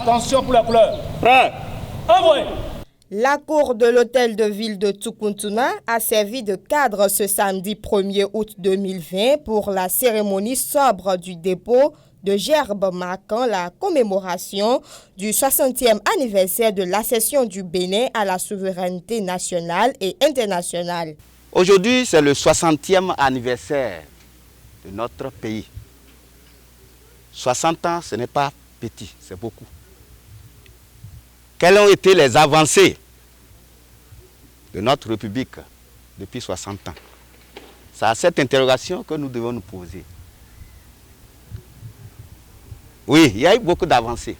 Attention pour la couleur. Prêt. Envoyez. La cour de l'hôtel de ville de Tukuntuna a servi de cadre ce samedi 1er août 2020 pour la cérémonie sobre du dépôt de gerbes marquant la commémoration du 60e anniversaire de l'accession du Bénin à la souveraineté nationale et internationale. Aujourd'hui, c'est le 60e anniversaire de notre pays. 60 ans, ce n'est pas petit, c'est beaucoup. Quelles ont été les avancées de notre République depuis 60 ans? C'est à cette interrogation que nous devons nous poser. Oui, il y a eu beaucoup d'avancées.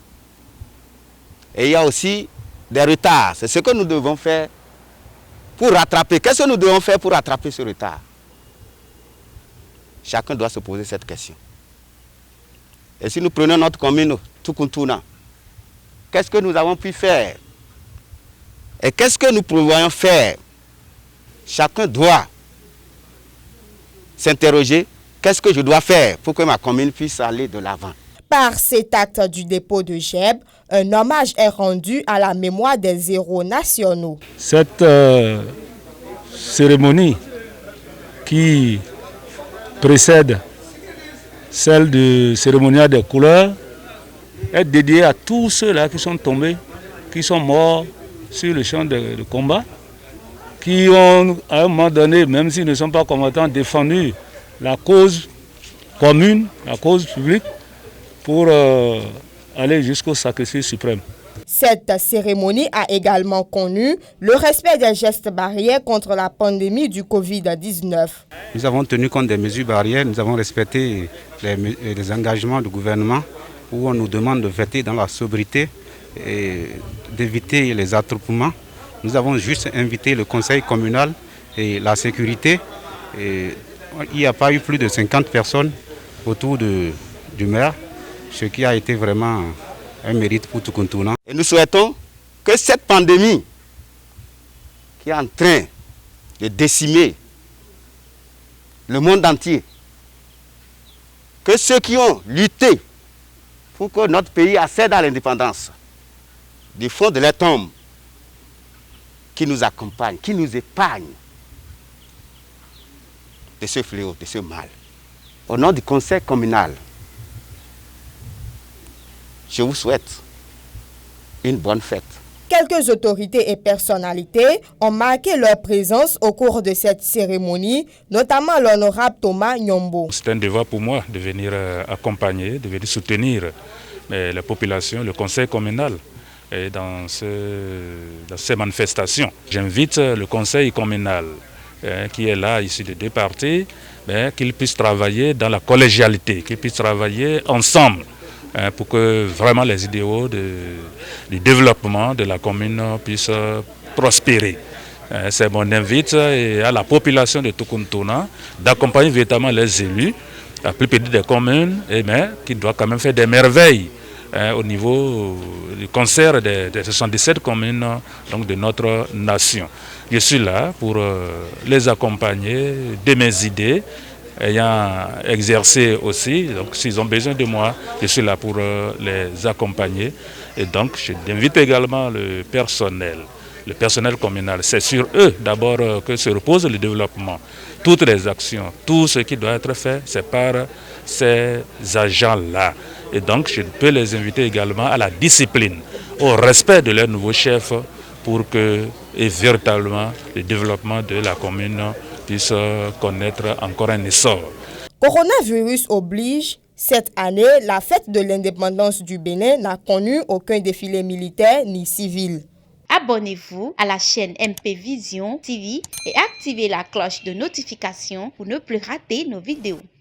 Et il y a aussi des retards. C'est ce que nous devons faire pour rattraper. Qu'est-ce que nous devons faire pour rattraper ce retard? Chacun doit se poser cette question. Et si nous prenons notre commune Tukuntuna, qu'est-ce que nous avons pu faire? Et qu'est-ce que nous prévoyons faire? Chacun doit s'interroger, qu'est-ce que je dois faire pour que ma commune puisse aller de l'avant? Par cet acte du dépôt de gerbes, un hommage est rendu à la mémoire des héros nationaux. Cette cérémonie qui précède celle du cérémonial des couleurs est dédiée à tous ceux-là qui sont tombés, qui sont morts sur le champ de combat, qui ont, à un moment donné, même s'ils ne sont pas combattants, défendu la cause commune, la cause publique, pour aller jusqu'au sacrifice suprême. Cette cérémonie a également connu le respect des gestes barrières contre la pandémie du Covid-19. Nous avons tenu compte des mesures barrières, nous avons respecté les engagements du gouvernement où on nous demande de fêter dans la sobriété et d'éviter les attroupements. Nous avons juste invité le conseil communal et la sécurité. Et il n'y a pas eu plus de 50 personnes autour du maire, ce qui a été vraiment un mérite pour Tukuntuna. Et nous souhaitons que cette pandémie qui est en train de décimer le monde entier, que ceux qui ont lutté pour que notre pays accède à l'indépendance, du fond de leur tombe, qui nous accompagnent, qui nous épargnent de ce fléau, de ce mal. Au nom du conseil communal, je vous souhaite une bonne fête. Quelques autorités et personnalités ont marqué leur présence au cours de cette cérémonie, notamment l'honorable Thomas Nyombo. C'est un devoir pour moi de venir accompagner, de venir soutenir la population, le conseil communal dans ces manifestations. J'invite le conseil communal qui est là, ici de deux parties, qu'il puisse travailler dans la collégialité, qu'il puisse travailler ensemble, pour que vraiment les idéaux du développement de la commune puissent prospérer. C'est mon invite à la population de Tukuntuna d'accompagner véritablement les élus, la plus petite des communes, qui doit quand même faire des merveilles au niveau du concert des 77 communes donc de notre nation. Je suis là pour les accompagner de mes idées, ayant exercé aussi, donc s'ils ont besoin de moi, je suis là pour les accompagner. Et donc j'invite également le personnel communal. C'est sur eux d'abord que se repose le développement. Toutes les actions, tout ce qui doit être fait, c'est par ces agents-là. Et donc je peux les inviter également à la discipline, au respect de leur nouveau chef pour que véritablement le développement de la commune puisse connaître encore un essor. Coronavirus oblige, cette année, la fête de l'indépendance du Bénin n'a connu aucun défilé militaire ni civil. Abonnez-vous à la chaîne MP Vision TV et activez la cloche de notification pour ne plus rater nos vidéos.